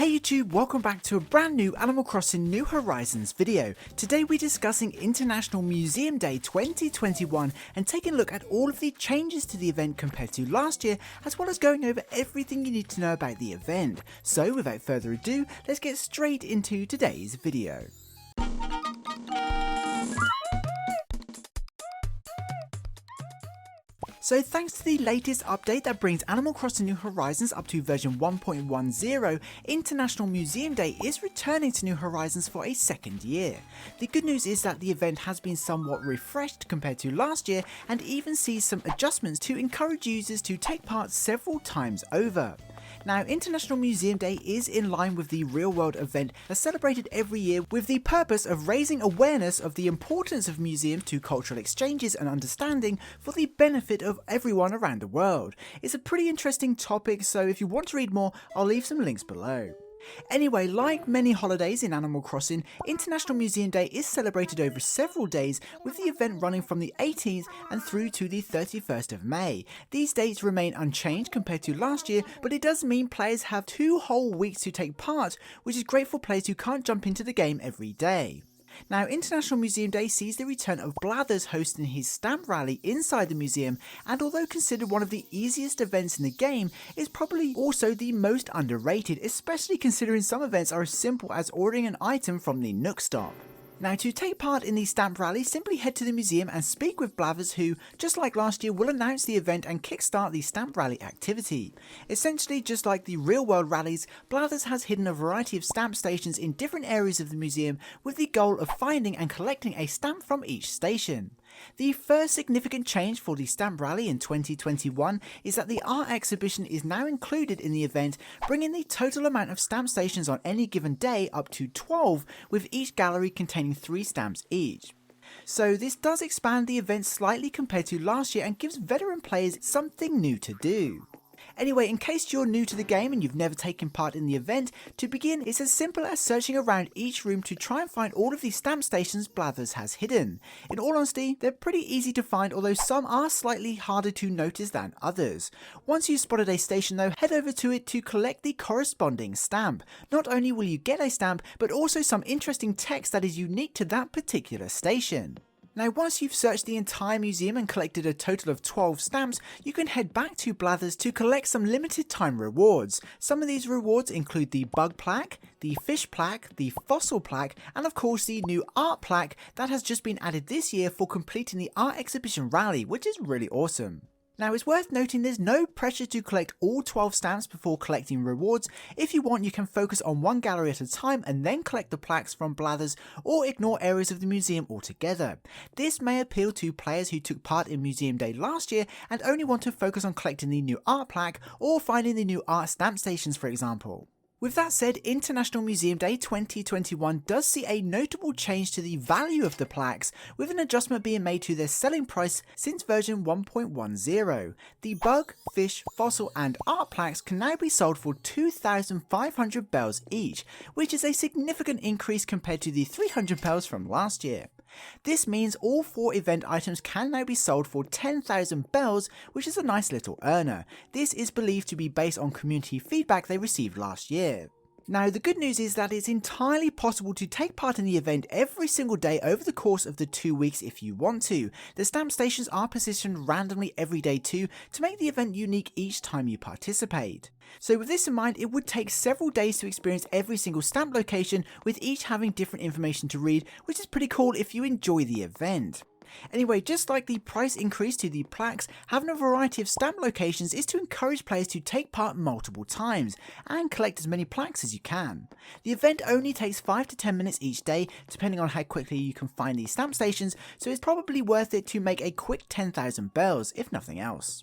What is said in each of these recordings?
Hey YouTube, welcome back to a brand new Animal Crossing New Horizons video. Today we're discussing International Museum Day 2021 and taking a look at all of the changes to the event compared to last year, as well as going over everything you need to know about the event. So without further ado, let's get straight into today's video. So thanks to the latest update that brings Animal Crossing New Horizons up to version 1.10, International Museum Day is returning to New Horizons for a second year. The good news is that the event has been somewhat refreshed compared to last year and even sees some adjustments to encourage users to take part several times over. Now, International Museum Day is in line with the real-world event that's celebrated every year with the purpose of raising awareness of the importance of museums to cultural exchanges and understanding for the benefit of everyone around the world. It's a pretty interesting topic, so if you want to read more, I'll leave some links below. Anyway, like many holidays in Animal Crossing, International Museum Day is celebrated over several days, with the event running from the 18th and through to the 31st of May. These dates remain unchanged compared to last year, but it does mean players have 2 whole weeks to take part, which is great for players who can't jump into the game every day. Now, International Museum Day sees the return of Blathers hosting his stamp rally inside the museum, and although considered one of the easiest events in the game, is probably also the most underrated, especially considering some events are as simple as ordering an item from the Nook Stop. Now, to take part in the stamp rally, simply head to the museum and speak with Blathers, who, just like last year, will announce the event and kickstart the stamp rally activity. Essentially, just like the real world rallies, Blathers has hidden a variety of stamp stations in different areas of the museum with the goal of finding and collecting a stamp from each station. The first significant change for the stamp rally in 2021 is that the art exhibition is now included in the event, bringing the total amount of stamp stations on any given day up to 12, with each gallery containing 3 stamps each. So this does expand the event slightly compared to last year and gives veteran players something new to do. Anyway, in case you're new to the game and you've never taken part in the event, to begin it's as simple as searching around each room to try and find all of the stamp stations Blathers has hidden. In all honesty, they're pretty easy to find, although some are slightly harder to notice than others. Once you've spotted a station though, head over to it to collect the corresponding stamp. Not only will you get a stamp, but also some interesting text that is unique to that particular station. Now, once you've searched the entire museum and collected a total of 12 stamps, you can head back to Blathers to collect some limited time rewards. Some of these rewards include the bug plaque, the fish plaque, the fossil plaque, and of course the new art plaque that has just been added this year for completing the art exhibition rally, which is really awesome. Now, it's worth noting there's no pressure to collect all 12 stamps before collecting rewards. If you want, you can focus on one gallery at a time and then collect the plaques from Blathers, or ignore areas of the museum altogether. This may appeal to players who took part in Museum Day last year and only want to focus on collecting the new art plaque or finding the new art stamp stations, for example. With that said, International Museum Day 2021 does see a notable change to the value of the plaques, with an adjustment being made to their selling price since version 1.10. The bug, fish, fossil and art plaques can now be sold for 2,500 bells each, which is a significant increase compared to the 300 bells from last year. This means all 4 event items can now be sold for 10,000 bells, which is a nice little earner. This is believed to be based on community feedback they received last year. Now, the good news is that it's entirely possible to take part in the event every single day over the course of the 2 weeks if you want to. The stamp stations are positioned randomly every day too, to make the event unique each time you participate. So with this in mind, it would take several days to experience every single stamp location, with each having different information to read, which is pretty cool if you enjoy the event. Anyway, just like the price increase to the plaques, having a variety of stamp locations is to encourage players to take part multiple times and collect as many plaques as you can. The event only takes 5 to 10 minutes each day, depending on how quickly you can find these stamp stations, so it's probably worth it to make a quick 10,000 bells, if nothing else.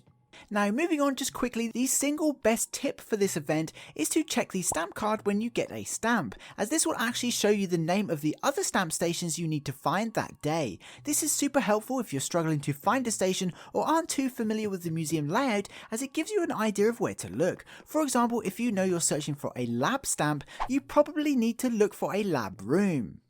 Now, moving on just quickly, the single best tip for this event is to check the stamp card when you get a stamp, as this will actually show you the name of the other stamp stations you need to find that day. This is super helpful if you're struggling to find a station or aren't too familiar with the museum layout, as it gives you an idea of where to look. For example, if you know you're searching for a lab stamp, you probably need to look for a lab room.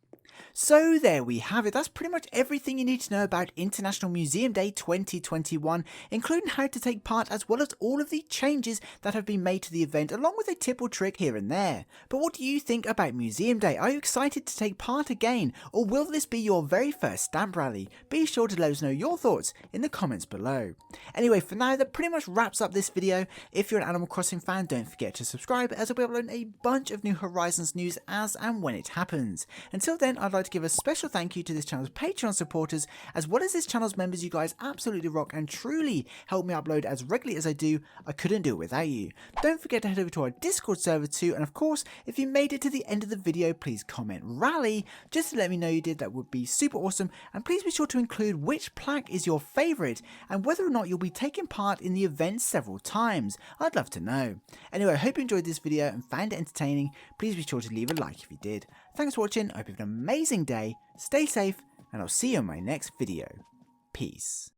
So there we have it, that's pretty much everything you need to know about International Museum Day 2021, including how to take part as well as all of the changes that have been made to the event, along with a tip or trick here and there. But what do you think about Museum Day? Are you excited to take part again, or will this be your very first stamp rally? Be sure to let us know your thoughts in the comments below. Anyway, for now, that pretty much wraps up this video. If you're an Animal Crossing fan, don't forget to subscribe, as I'll be uploading a bunch of New Horizons news as and when it happens. Until then, I'd like to give a special thank you to this channel's Patreon supporters, as well as this channel's members. You guys absolutely rock and truly help me upload as regularly as I do. I couldn't do it without you. Don't forget to head over to our Discord server too, and of course, if you made it to the end of the video, please comment rally just to let me know you did. That would be super awesome, and please be sure to include which plaque is your favourite and whether or not you'll be taking part in the event several times. I'd love to know. Anyway, I hope you enjoyed this video and found it entertaining. Please be sure to leave a like if you did. Thanks for watching, I hope you have an amazing day, stay safe, and I'll see you in my next video. Peace.